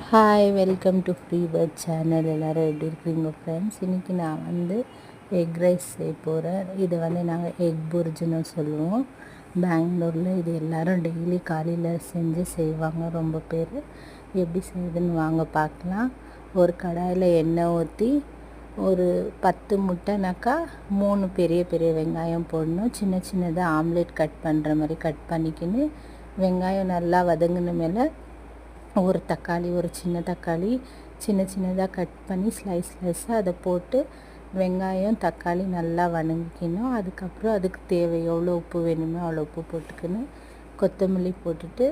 Hi, welcome to free bird channel. எல்லோரும் எப்படி இருக்கிறீங்க ஃப்ரெண்ட்ஸ்? இன்றைக்கி நான் எக் ரைஸ் செய்ய போகிறேன். இது நாங்கள் எக் புர்ஜின்னு சொல்லுவோம் பெங்களூரில். இது எல்லோரும் டெய்லி காலையில் செஞ்சு செய்வாங்க. ரொம்ப பேர் எப்படி செய்யுதுன்னு வாங்க பார்க்கலாம். ஒரு கடாயில் எண்ணெய் ஊற்றி ஒரு 10 முட்டைனாக்கா 3 பெரிய பெரிய வெங்காயம் போடணும். சின்ன சின்னதாக ஆம்லேட் கட் பண்ணுற மாதிரி கட் பண்ணிக்கின்னு வெங்காயம் நல்லா வதங்கின மேலே ஒரு தக்காளி, ஒரு சின்ன தக்காளி சின்ன சின்னதாக கட் பண்ணி ஸ்லைஸாக அதை போட்டு வெங்காயம் தக்காளி நல்லா வதங்கிக்கணும். அதுக்கப்புறம் அதுக்கு தேவை எவ்வளோ உப்பு வேணுமோ அவ்வளோ உப்பு போட்டுக்கின்னு கொத்தமல்லி போட்டுட்டு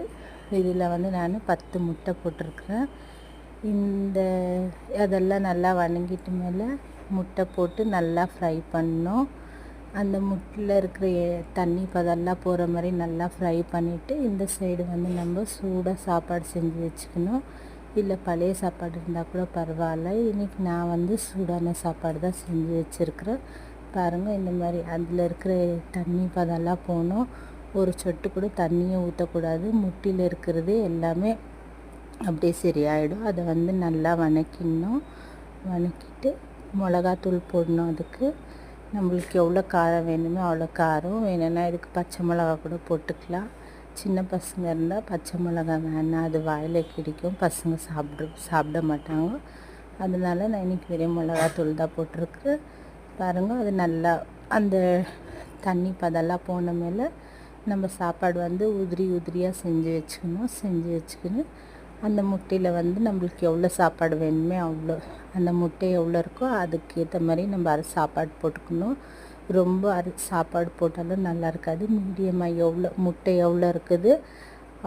இதில் நான் 10 முட்டை போட்டிருக்கிறேன். அதெல்லாம் நல்லா வதங்கிட்டு மேலே முட்டை போட்டு நல்லா ஃப்ரை பண்ணணும். அந்த முட்டையில் இருக்கிற தண்ணி பதெல்லாம் போகிற மாதிரி நல்லா ஃப்ரை பண்ணிவிட்டு இந்த சைடு நம்ம சூடாக சாப்பாடு செஞ்சு வச்சுக்கணும். இல்லை பழைய சாப்பாடு இருந்தால் கூட பரவாயில்ல. இன்றைக்கி நான் சூடான சாப்பாடு தான் செஞ்சு வச்சுருக்கிறேன். பாருங்கள், இந்த மாதிரி அதில் இருக்கிற தண்ணி பதெல்லாம் போகணும். ஒரு சொட்டு கூட தண்ணியை ஊற்றக்கூடாது. முட்டையில் இருக்கிறது எல்லாமே அப்படியே சரியாயிடும். அதை நல்லா வதக்கிடணும். வதக்கிட்டு மிளகாத்தூள் போடணும். அதுக்கு நம்மளுக்கு எவ்வளோ காரம் வேணுமோ அவ்வளோ காரம் வேணும்னா இதுக்கு பச்சை மிளகா கூட போட்டுக்கலாம். சின்ன பசங்க இருந்தால் பச்சை மிளகா வேணாம், அது வாயில் கிடிக்கும், பசங்க சாப்பிட மாட்டாங்க. அதனால நான் இன்றைக்கி வெறும் மிளகாத்தூள் தான் போட்டிருக்குறேன். பாருங்கள், அது நல்லா அந்த தண்ணி பதெல்லாம் போன மேலே நம்ம சாப்பாடு உதிரியாக செஞ்சு வச்சுக்கணும். அந்த முட்டையில் நம்மளுக்கு எவ்வளோ சாப்பாடு வேணுமே அவ்வளோ, அந்த முட்டை எவ்வளோ இருக்கோ அதுக்கேற்ற மாதிரி நம்ம சாப்பாடு போட்டுக்கணும். ரொம்ப சாப்பாடு போட்டாலும் நல்லா இருக்காது. மீடியமாக முட்டை எவ்வளோ இருக்குது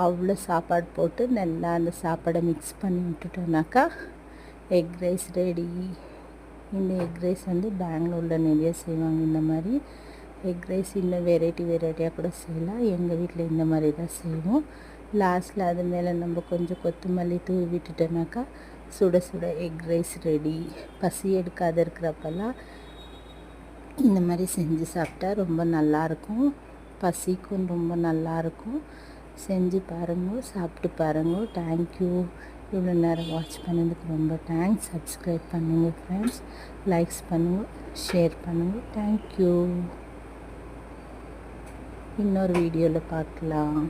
அவ்வளோ சாப்பாடு போட்டு நல்லா அந்த சாப்பாடை மிக்ஸ் பண்ணி விட்டுட்டோம்னாக்கா எக் ரைஸ் ரெடி. இந்த எக் ரைஸ் பெங்களூரில் நிறைய செய்வாங்க. இந்த மாதிரி எக் ரைஸ் இன்னும் வெரைட்டியாக கூட செய்யலாம். எங்கள் வீட்டில் இந்த மாதிரி தான் செய்வோம். லாஸ்ட்டில் அது மேலே நம்ம கொஞ்சம் கொத்தமல்லி தூவி விட்டுட்டோம்னாக்கா சுட எக் ரைஸ் ரெடி. பசி எடுக்காத இருக்கிறப்பெல்லாம் இந்த மாதிரி செஞ்சு சாப்பிட்டா ரொம்ப நல்லாயிருக்கும். பசிக்கும் ரொம்ப நல்லாயிருக்கும். செஞ்சு பாருங்கள், சாப்பிட்டு பாருங்கள். தேங்க்யூ. இவ்வளோ நேரம் வாட்ச் பண்ணதுக்கு ரொம்ப தேங்க்ஸ். சப்ஸ்கிரைப் பண்ணுங்கள் ஃப்ரெண்ட்ஸ், லைக்ஸ் பண்ணுங்கள், ஷேர் பண்ணுங்கள். தேங்க்யூ. இன்னொரு வீடியோவில் பார்க்கலாம்.